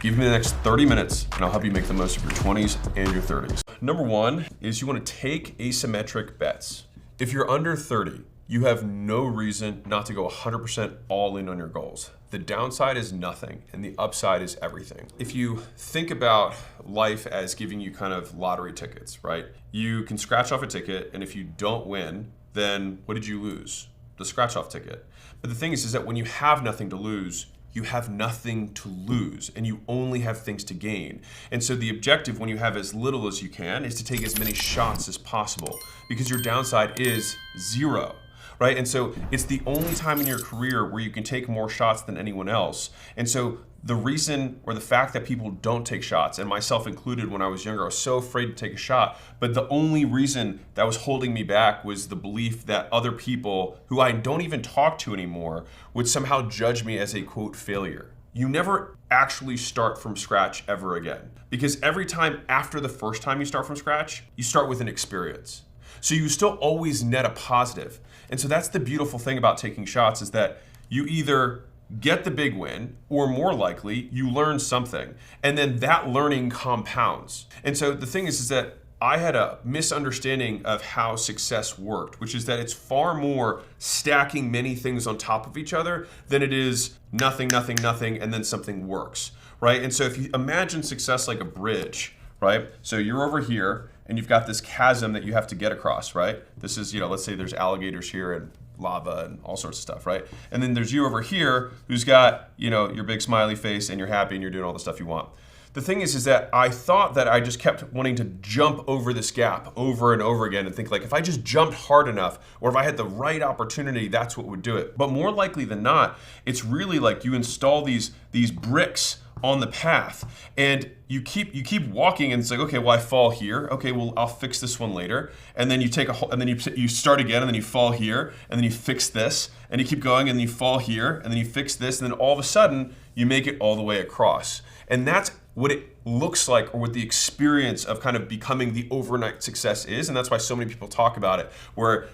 Give me the next 30 minutes and I'll help you make the most of your 20s and your 30s. Number one is you want to take asymmetric bets. If you're under 30, you have no reason not to go 100% all in on your goals. The downside is nothing and the upside is everything. If you think about life as giving you kind of lottery tickets, right? You can scratch off a ticket, and if you don't win, then what did you lose? The scratch off ticket. But the thing is that when you have nothing to lose, you have nothing to lose and you only have things to gain. And so the objective when you have as little as you can is to take as many shots as possible, because your downside is zero, right? And so it's the only time in your career where you can take more shots than anyone else. And so the reason, or the fact that people don't take shots, and myself included when I was younger, I was so afraid to take a shot, but the only reason that was holding me back was the belief that other people, who I don't even talk to anymore, would somehow judge me as a quote failure. You never actually start from scratch ever again, because every time after the first time you start from scratch, you start with an experience. So you still always net a positive. And so that's the beautiful thing about taking shots, is that you either get the big win, or more likely, you learn something. And then that learning compounds. And so the thing is that I had a misunderstanding of how success worked, which is that it's far more stacking many things on top of each other than it is nothing, nothing, nothing, and then something works, right? And so if you imagine success like a bridge, right? So you're over here and you've got this chasm that you have to get across, right? This is, let's say there's alligators here and lava and all sorts of stuff, right? And then there's you over here who's got, your big smiley face and you're happy and you're doing all the stuff you want. The thing is that I thought that I just kept wanting to jump over this gap over and over again and think like, if I just jumped hard enough, or if I had the right opportunity, that's what would do it. But more likely than not, it's really like you install these bricks on the path, and you keep walking, and it's like, okay, well, I fall here. Okay, well, I'll fix this one later. And then you take and then you start again, and then you fall here, and then you fix this, and you keep going, and then you fall here, and then you fix this, and then all of a sudden you make it all the way across. And that's what it looks like, or what the experience of kind of becoming the overnight success is. And that's why so many people talk about it, where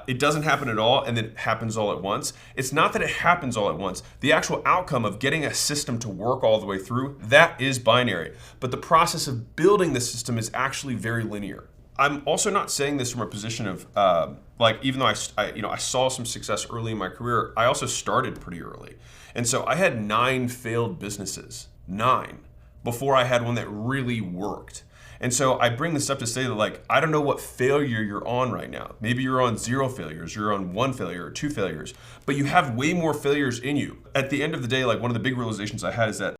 it doesn't happen at all and then it happens all at once. It's not that it happens all at once. The actual outcome of getting a system to work all the way through, that is binary. But the process of building the system is actually very linear. I'm also not saying this from a position of even though I saw some success early in my career, I also started pretty early. And so I had 9 failed businesses, 9, before I had one that really worked. And so I bring this up to say that, I don't know what failure you're on right now. Maybe you're on 0 failures, you're on 1 failure or 2 failures, but you have way more failures in you. At the end of the day, one of the big realizations I had is that